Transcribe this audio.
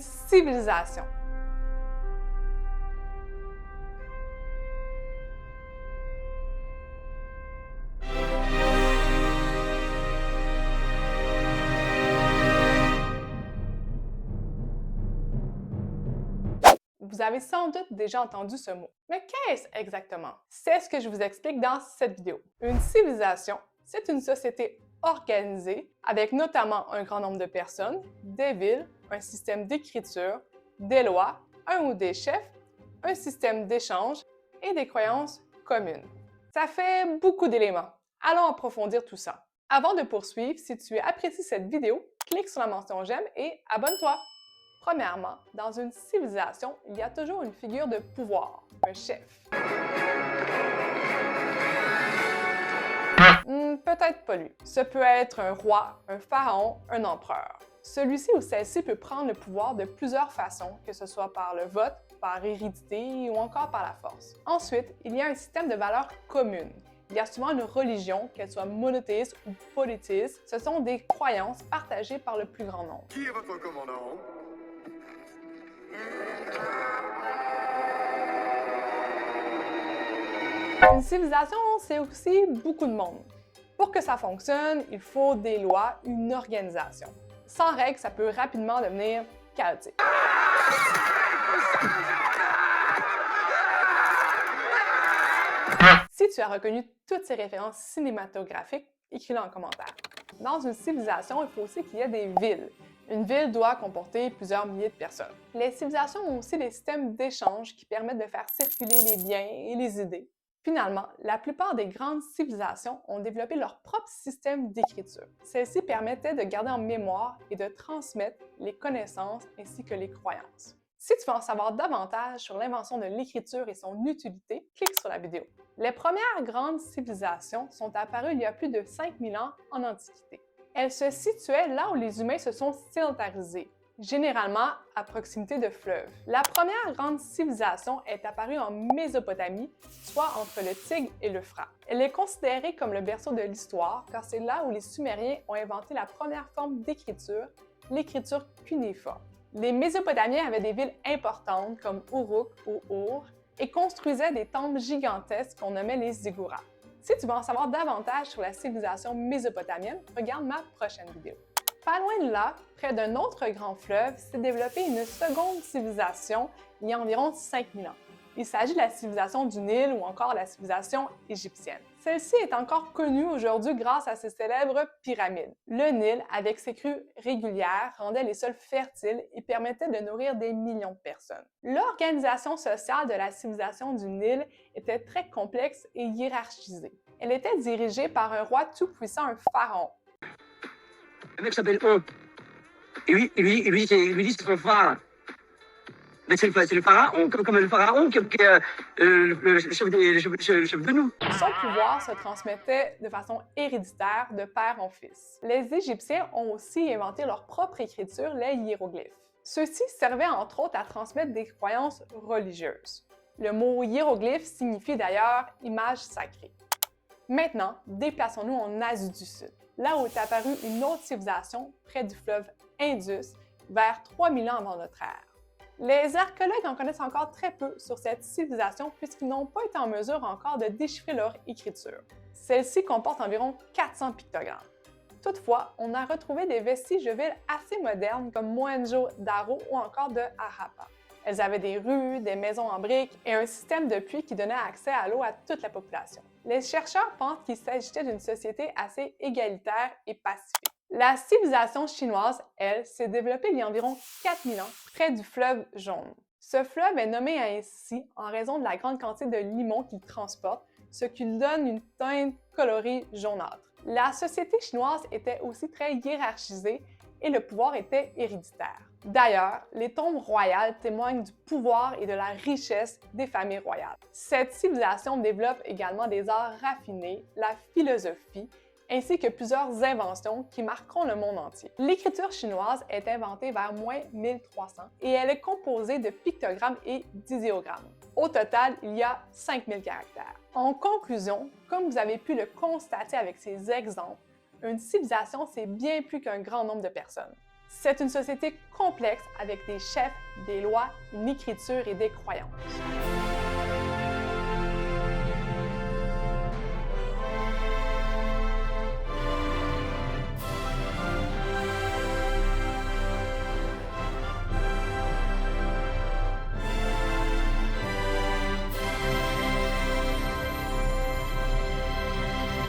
Une civilisation. Vous avez sans doute déjà entendu ce mot. Mais qu'est-ce exactement? C'est ce que je vous explique dans cette vidéo. Une civilisation, c'est une société organisée avec notamment un grand nombre de personnes, des villes, un système d'écriture, des lois, un ou des chefs, un système d'échange et des croyances communes. Ça fait beaucoup d'éléments. Allons approfondir tout ça. Avant de poursuivre, si tu apprécies cette vidéo, clique sur la mention j'aime et abonne-toi. Premièrement, dans une civilisation, il y a toujours une figure de pouvoir, un chef. Peut-être pas lui. Ce peut être un roi, un pharaon, un empereur. Celui-ci ou celle-ci peut prendre le pouvoir de plusieurs façons, que ce soit par le vote, par hérédité ou encore par la force. Ensuite, il y a un système de valeurs communes. Il y a souvent une religion, qu'elle soit monothéiste ou polythéiste. Ce sont des croyances partagées par le plus grand nombre. Qui est votre commandant? Une civilisation, c'est aussi beaucoup de monde. Pour que ça fonctionne, il faut des lois, une organisation. Sans règles, ça peut rapidement devenir chaotique. Si tu as reconnu toutes ces références cinématographiques, écris-le en commentaire. Dans une civilisation, il faut aussi qu'il y ait des villes. Une ville doit comporter plusieurs milliers de personnes. Les civilisations ont aussi des systèmes d'échange qui permettent de faire circuler les biens et les idées. Finalement, la plupart des grandes civilisations ont développé leur propre système d'écriture. Celle-ci permettait de garder en mémoire et de transmettre les connaissances ainsi que les croyances. Si tu veux en savoir davantage sur l'invention de l'écriture et son utilité, clique sur la vidéo. Les premières grandes civilisations sont apparues il y a plus de 5000 ans en Antiquité. Elles se situaient là où les humains se sont sédentarisés, généralement à proximité de fleuves. La première grande civilisation est apparue en Mésopotamie, soit entre le Tigre et l'Euphrate. Elle est considérée comme le berceau de l'histoire car c'est là où les Sumériens ont inventé la première forme d'écriture, l'écriture cunéiforme. Les Mésopotamiens avaient des villes importantes comme Uruk ou Ur et construisaient des temples gigantesques qu'on nommait les ziggourats. Si tu veux en savoir davantage sur la civilisation mésopotamienne, regarde ma prochaine vidéo. Pas loin de là, près d'un autre grand fleuve, s'est développée une seconde civilisation il y a environ 5000 ans. Il s'agit de la civilisation du Nil ou encore la civilisation égyptienne. Celle-ci est encore connue aujourd'hui grâce à ses célèbres pyramides. Le Nil, avec ses crues régulières, rendait les sols fertiles et permettait de nourrir des millions de personnes. L'organisation sociale de la civilisation du Nil était très complexe et hiérarchisée. Elle était dirigée par un roi tout-puissant, un pharaon. Le mec s'appelle On. Et lui c'est son phare. Mais c'est le pharaon, comme le pharaon qui est le chef de nous. Son pouvoir se transmettait de façon héréditaire de père en fils. Les Égyptiens ont aussi inventé leur propre écriture, les hiéroglyphes. Ceux-ci servaient entre autres à transmettre des croyances religieuses. Le mot hiéroglyphe signifie d'ailleurs « image sacrée ». Maintenant, déplaçons-nous en Asie du Sud, là où est apparue une autre civilisation près du fleuve Indus, vers 3000 ans avant notre ère. Les archéologues en connaissent encore très peu sur cette civilisation puisqu'ils n'ont pas été en mesure encore de déchiffrer leur écriture. Celle-ci comporte environ 400 pictogrammes. Toutefois, on a retrouvé des vestiges de villes assez modernes comme Mohenjo-Daro ou encore de Harappa. Elles avaient des rues, des maisons en briques et un système de puits qui donnait accès à l'eau à toute la population. Les chercheurs pensent qu'il s'agissait d'une société assez égalitaire et pacifique. La civilisation chinoise, elle, s'est développée il y a environ 4000 ans, près du fleuve Jaune. Ce fleuve est nommé ainsi en raison de la grande quantité de limon qu'il transporte, ce qui lui donne une teinte colorée jaunâtre. La société chinoise était aussi très hiérarchisée et le pouvoir était héréditaire. D'ailleurs, les tombes royales témoignent du pouvoir et de la richesse des familles royales. Cette civilisation développe également des arts raffinés, la philosophie, ainsi que plusieurs inventions qui marqueront le monde entier. L'écriture chinoise est inventée vers moins 1300 et elle est composée de pictogrammes et d'idéogrammes. Au total, il y a 5000 caractères. En conclusion, comme vous avez pu le constater avec ces exemples, une civilisation, c'est bien plus qu'un grand nombre de personnes. C'est une société complexe avec des chefs, des lois, une écriture et des croyances.